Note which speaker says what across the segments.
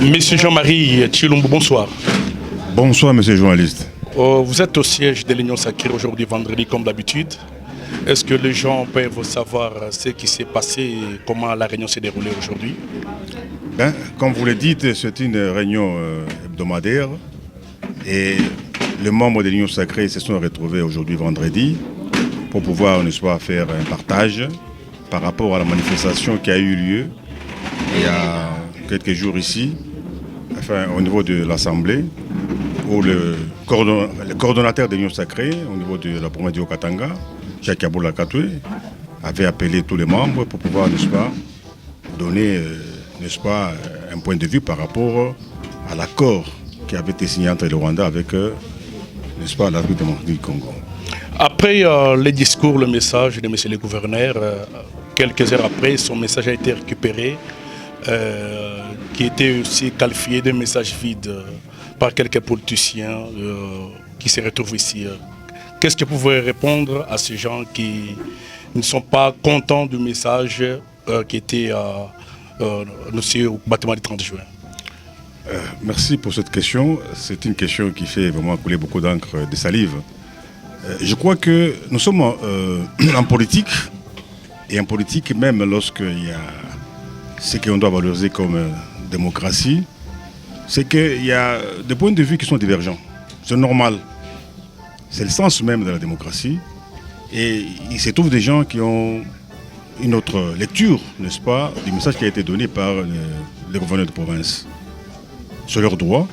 Speaker 1: Monsieur Jean-Marie Tshilumbu, bonsoir.
Speaker 2: Bonsoir, monsieur le journaliste.
Speaker 1: Vous êtes au siège de l'Union Sacrée aujourd'hui, vendredi, comme d'habitude. Est-ce que les gens peuvent savoir ce qui s'est passé et comment la réunion s'est déroulée aujourd'hui?
Speaker 2: Comme vous le dites, c'est une réunion hebdomadaire et les membres de l'Union Sacrée se sont retrouvés aujourd'hui, vendredi, pour pouvoir, n'est-ce pas, faire un partage par rapport à la manifestation qui a eu lieu il y a quelques jours ici, enfin, au niveau de l'Assemblée, où le coordonnateur de l'Union Sacrée, au niveau de la province du Haut-Katanga, Jacques Yaboula Katoué, avait appelé tous les membres pour pouvoir, n'est-ce pas, donner, n'est-ce pas, un point de vue par rapport à l'accord qui avait été signé entre le Rwanda avec, n'est-ce pas, la République démocratique du Congo.
Speaker 1: Après les discours, le message de M. le gouverneur, quelques heures après, son message a été récupéré, qui était aussi qualifié de message vide par quelques politiciens qui se retrouvent ici. Qu'est-ce que vous pouvez répondre à ces gens qui ne sont pas contents du message qui était annoncé au bâtiment du 30 juin?
Speaker 2: Merci pour cette question. C'est une question qui fait vraiment couler beaucoup d'encre, de salive. Je crois que nous sommes en politique, et en politique, même lorsqu'il y a ce qu'on doit valoriser comme démocratie, c'est qu'il y a des points de vue qui sont divergents. C'est normal. C'est le sens même de la démocratie. Et il se trouve des gens qui ont une autre lecture, n'est-ce pas, du message qui a été donné par les gouverneurs de province. C'est leur droit.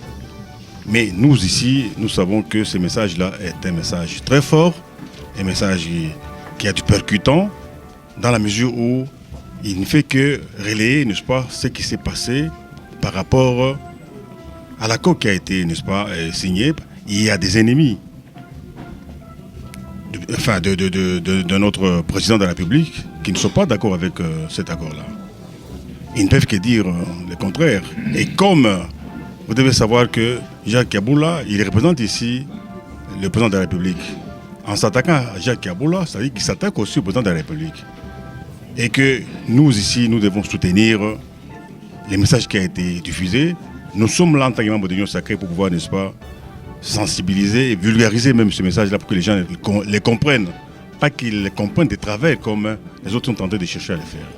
Speaker 2: Mais nous ici, nous savons que ce message-là est un message très fort, un message qui a du percutant, dans la mesure où il ne fait que relayer, n'est-ce pas, ce qui s'est passé par rapport à l'accord qui a été, n'est-ce pas, signé. Il y a des ennemis, de notre président de la République qui ne sont pas d'accord avec cet accord-là. Ils ne peuvent que dire le contraire. Et comme vous devez savoir que Jacques Yaboula, il représente ici le président de la République. En s'attaquant à Jacques Yaboula, ça veut dire qu'il s'attaque aussi au président de la République. Et que nous ici, nous devons soutenir les messages qui ont été diffusés. Nous sommes là en tant que membres de l'Union Sacrée pour pouvoir, n'est-ce pas, sensibiliser et vulgariser même ce message-là pour que les gens les comprennent. Pas qu'ils les comprennent de travers comme les autres sont en train de chercher à le faire.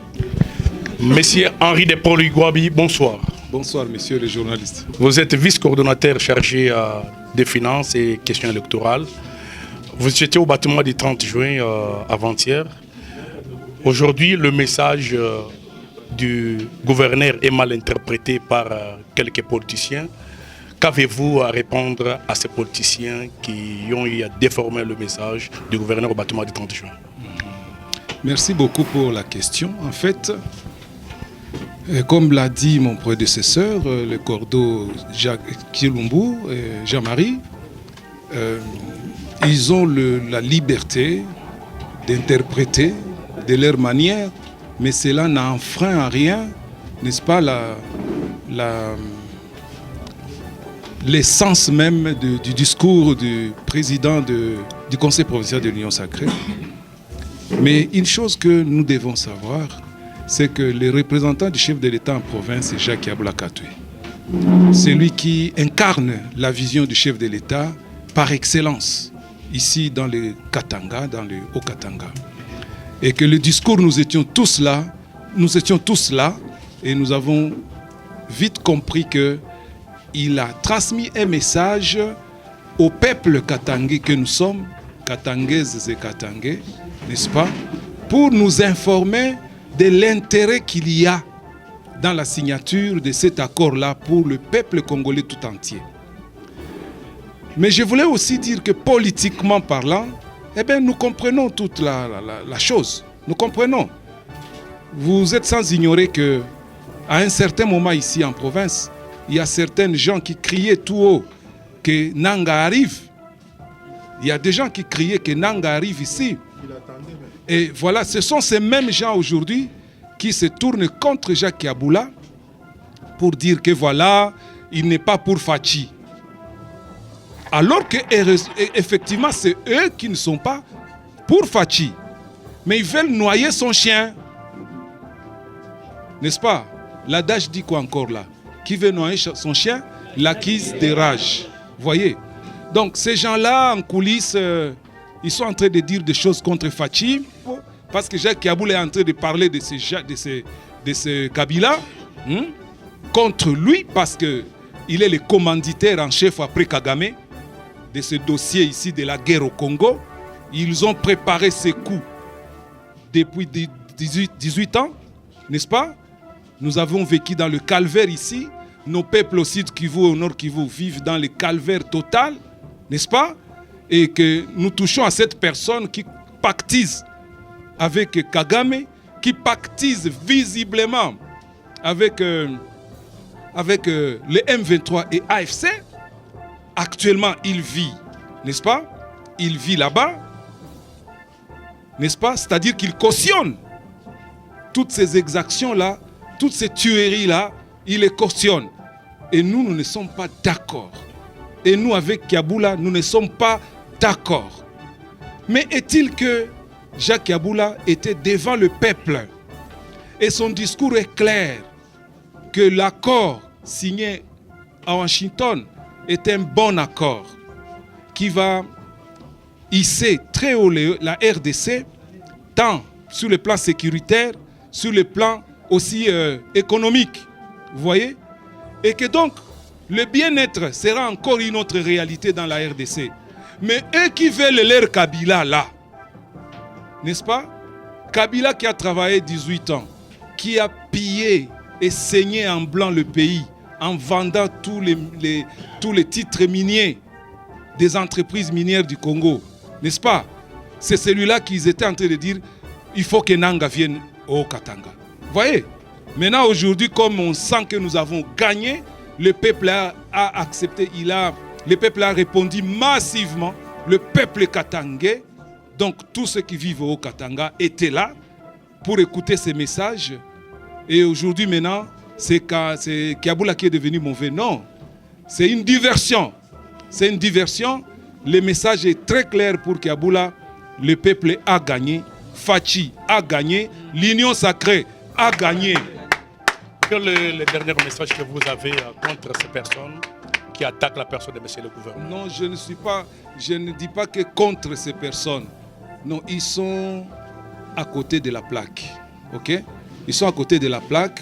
Speaker 1: Monsieur Henri Depaul-Igwabi, bonsoir.
Speaker 3: Bonsoir, monsieur le journaliste.
Speaker 1: Vous êtes vice-coordonnateur chargé des finances et questions électorales. Vous étiez au bâtiment du 30 juin avant-hier. Aujourd'hui, le message du gouverneur est mal interprété par quelques politiciens. Qu'avez-vous à répondre à ces politiciens qui ont déformé le message du gouverneur au bâtiment du 30 juin?
Speaker 3: Merci beaucoup pour la question. En fait, comme l'a dit mon prédécesseur, le cordeau Jacques Tshilumbu et Jean-Marie, ils ont la liberté d'interpréter de leur manière, mais cela n'enfreint à rien, n'est-ce pas, l'essence même du discours du président du Conseil provincial de l'Union Sacrée. Mais une chose que nous devons savoir, c'est que le représentant du chef de l'État en province est Jacques Yaboula Katoué. C'est lui qui incarne la vision du chef de l'État par excellence, ici dans le Katanga, dans le Haut-Katanga. Et que le discours, nous étions tous là, et nous avons vite compris qu'il a transmis un message au peuple katangais que nous sommes, katangaises et katangais, n'est-ce pas, pour nous informer de l'intérêt qu'il y a dans la signature de cet accord-là pour le peuple congolais tout entier. Mais je voulais aussi dire que politiquement parlant, eh bien, nous comprenons toute la chose. Nous comprenons. Vous êtes sans ignorer qu'à un certain moment ici en province, il y a certains gens qui criaient tout haut que Nanga arrive. Il y a des gens qui criaient que Nanga arrive ici. Et voilà, ce sont ces mêmes gens aujourd'hui qui se tournent contre Jacques Yaboula pour dire que voilà, il n'est pas pour Fachi. Alors que effectivement, c'est eux qui ne sont pas pour Fachi. Mais ils veulent noyer son chien. N'est-ce pas? L'adage dit quoi encore là? qui veut noyer son chien, l'acquise des rages. Voyez. Donc ces gens-là en coulisses, ils sont en train de dire des choses contre Fachi, parce que Jacques Kaboul est en train de parler de ce Kabila contre lui, parce qu'il est le commanditaire en chef après Kagame de ce dossier ici de la guerre au Congo. Ils ont préparé ces coups depuis 18 ans, n'est-ce pas? Nous avons vécu dans le calvaire ici. Nos peuples au sud Kivu et au nord Kivu vivent dans le calvaire total, n'est-ce pas? Et que nous touchons à cette personne qui pactise avec Kagame, qui pactise visiblement avec le M23 et AFC. Actuellement, il vit, n'est-ce pas? Il vit là-bas, n'est-ce pas? C'est-à-dire qu'il cautionne toutes ces exactions-là, toutes ces tueries-là, il les cautionne. Et nous, nous ne sommes pas d'accord. Et nous, avec Kiaboula, nous ne sommes pas d'accord. Mais est-il que Jacques Kiaboula était devant le peuple et son discours est clair que l'accord signé à Washington est un bon accord qui va hisser très haut la RDC, tant sur le plan sécuritaire, sur le plan aussi économique, vous voyez? Et que donc, le bien-être sera encore une autre réalité dans la RDC. Mais eux qui veulent leur Kabila là, n'est-ce pas? Kabila qui a travaillé 18 ans, qui a pillé et saigné en blanc le pays en vendant tous les titres miniers des entreprises minières du Congo, n'est-ce pas? C'est celui-là qu'ils étaient en train de dire il faut que Nanga vienne au Katanga. Vous voyez? Maintenant, aujourd'hui, comme on sent que nous avons gagné, le peuple a accepté, le peuple a répondu massivement, le peuple katangais, donc tous ceux qui vivent au Katanga étaient là pour écouter ces messages. Et aujourd'hui, maintenant, c'est Kiaboula qui est devenu mauvais. Non, c'est une diversion. C'est une diversion. Le message est très clair pour Kiaboula. Le peuple a gagné. Fachi a gagné. L'Union sacrée a gagné.
Speaker 1: Quel est le dernier message que vous avez contre ces personnes qui attaquent la personne de M. le gouverneur?
Speaker 3: Non, je ne dis pas que contre ces personnes. Non, ils sont à côté de la plaque. Ok? Ils sont à côté de la plaque.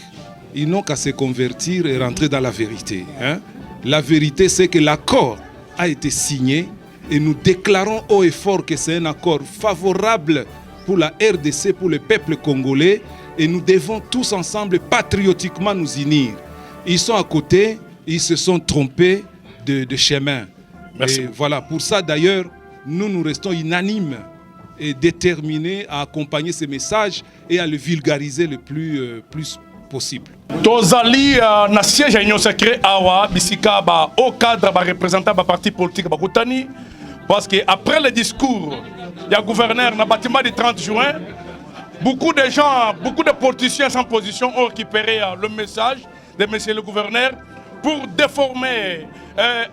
Speaker 3: Ils n'ont qu'à se convertir et rentrer dans la vérité. Hein? La vérité, c'est que l'accord a été signé et nous déclarons haut et fort que c'est un accord favorable pour la RDC, pour le peuple congolais. Et nous devons tous ensemble patriotiquement nous unir. Ils sont à côté, ils se sont trompés de chemin.
Speaker 1: Merci.
Speaker 3: Et voilà, pour ça d'ailleurs, nous restons unanimes et déterminés à accompagner ces messages et à le vulgariser le plus possible.
Speaker 1: Tozali na siège à Union Sacrée awa bisika ba au cadre ba représentant ba parti politique ba Koutani, parce que après le discours du gouverneur na bâtiment du 30 juin, beaucoup de gens, beaucoup de politiciens sans position ont récupéré le message de monsieur le gouverneur pour déformer,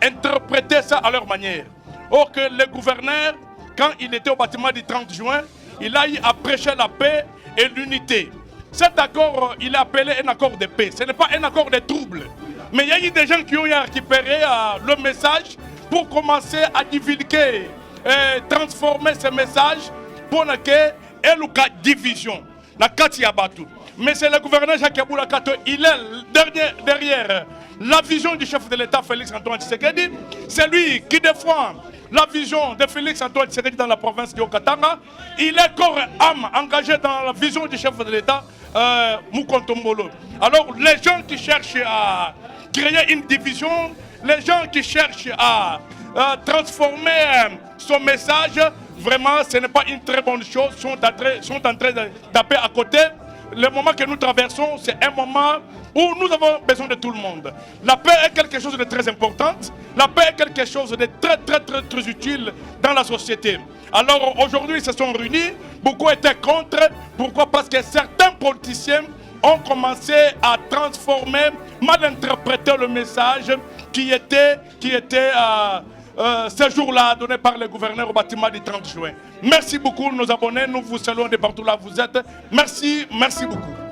Speaker 1: interpréter ça à leur manière. Or que le gouverneur, quand il était au bâtiment du 30 juin, il a eu à prêcher la paix et l'unité. Cet accord, il est appelé un accord de paix. Ce n'est pas un accord de trouble. Mais il y a eu des gens qui ont récupéré le message pour commencer à divulguer, transformer ce message pour que et division. La Katiabatu. Mais c'est le gouverneur Jacques Kaboula Kato, il est derrière la vision du chef de l'État Félix Antoine Tshisekedi. C'est lui qui défend la vision de Félix Antoine Tshisekedi dans la province du Haut-Katanga. Il est corps et âme engagé dans la vision du chef de l'État Mukontombolo. Alors les gens qui cherchent à créer une division, les gens qui cherchent à transformer son message, vraiment ce n'est pas une très bonne chose, sont en train de taper à côté. Le moment que nous traversons, c'est un moment où nous avons besoin de tout le monde. La paix est quelque chose de très important. La paix est quelque chose de très utile dans la société. Alors aujourd'hui, ils se sont réunis. Beaucoup étaient contre. Pourquoi? Parce que certains politiciens ont commencé à transformer, mal interpréter le message qui était ce jour-là donné par le gouverneur au bâtiment du 30 juin. Merci beaucoup nos abonnés, nous vous saluons de partout là où vous êtes. Merci beaucoup.